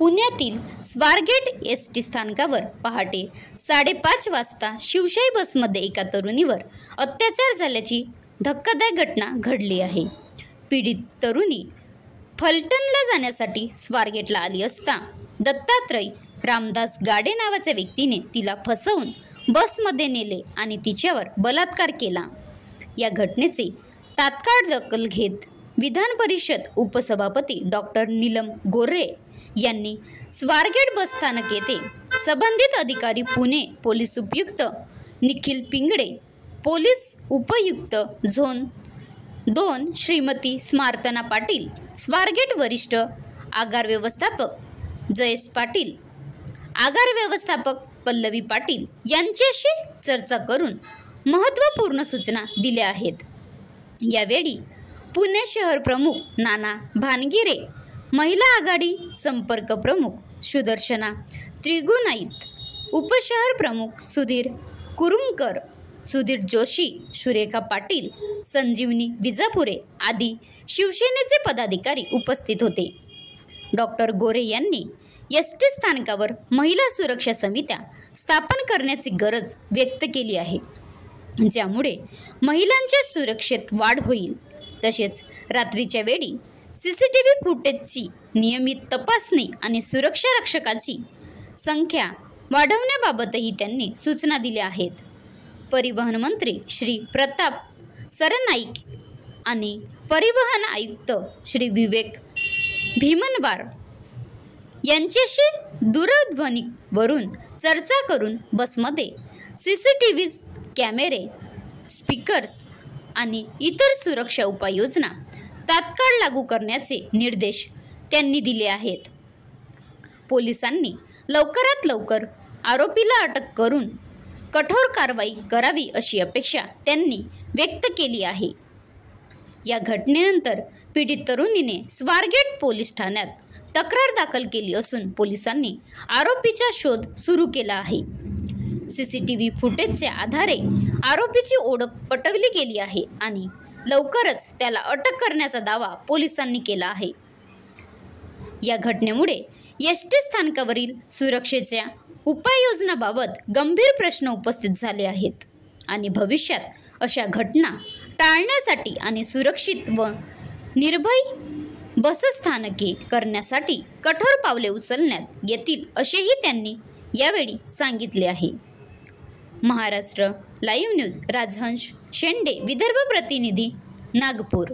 पुण्यातील स्वारगेट एसटी स्थानकावर पहाटे 5:30 वाजता शिवशाही बसमध्ये एका तरुणीवर अत्याचार झाल्याची धक्कादायक घटना घडली आहे। पीडित तरुणी फलटणला जाण्यासाठी स्वारगेटला आली असता दत्तात्रय रामदास गाडे नावाच्या व्यक्तीने तिला फसवून बसमध्ये नेले आणि तिच्यावर बलात्कार केला। या घटनेची तात्काळ दखल घेत विधान परिषद उपसभापती डॉक्टर नीलम गोरे यांनी स्वारगेट बस स्थानक येथे संबंधित अधिकारी पुणे पोलीस उपयुक्त निखिल पिंगळे, पोलीस उपयुक्त झोन 2 श्रीमती स्मार्तना पाटील, स्वारगेट वरिष्ठ आगार व्यवस्थापक जयेश पाटील, आगार व्यवस्थापक पल्लवी पाटील यांच्याशी चर्चा करून महत्त्वपूर्ण सूचना दिल्या आहेत। यावेळी पुणे शहर प्रमुख नाना भानगिरे, महिला आघाडी संपर्क प्रमुख सुदर्शना त्रिगुणाईत, उपशहर प्रमुख सुधीर कुरुमकर, सुधीर जोशी, सुरेखा पाटील, संजीवनी विजापुरे आदी शिवसेनेचे पदाधिकारी उपस्थित होते। डॉक्टर गोरे यांनी एसटी स्थानकावर महिला सुरक्षा समित्या स्थापन करण्याची गरज व्यक्त केली आहे, ज्यामुळे महिलांच्या सुरक्षेत वाढ होईल। तसेच रात्रीच्या वेळी सीसीटीव्ही फुटेजची नियमित तपासणी आणि सुरक्षा रक्षकाची संख्या वाढवण्याबाबतही त्यांनी सूचना दिल्या आहेत। परिवहन मंत्री श्री प्रताप सरनाईक आणि परिवहन आयुक्त श्री विवेक भीमनवार यांच्याशी दूरध्वनीवरून चर्चा करून बसमध्ये सीसीटीव्ही कॅमेरे, स्पीकर्स आणि इतर सुरक्षा उपाययोजना तात्काळ लागू करण्याचे निर्देश त्यांनी दिले आहेत। पोलिसांनी लवकरात लवकर आरोपीला अटक करून कठोर कारवाई करावी अशी अपेक्षा त्यांनी व्यक्त केली आहे। या घटनेनंतर पीडित तरुणीने स्वारगेट पोलीस ठाण्यात तक्रार दाखल केली असून पोलिसांनी आरोपीचा शोध सुरू केला आहे। सीसीटीव्ही फुटेजच्या आधारे आरोपीची ओळख पटवली गेली आहे आणि लवकरच त्याला अटक करण्याचा दावा पोलिसांनी केला आहे। या घटनेमुळे एसटी स्थानकावरील सुरक्षेच्या उपाययोजनाबाबत गंभीर प्रश्न उपस्थित झाले आहेत आणि भविष्यात अशा घटना टाळण्यासाठी आणि सुरक्षित व निर्भय बसस्थानके करण्यासाठी कठोर पावले उचलण्यात येतील असेही त्यांनी यावेळी सांगितले आहे। महाराष्ट्र लाईव्ह न्यूज राजहंस शेंडे, विदर्भ प्रतिनिधी, नागपूर।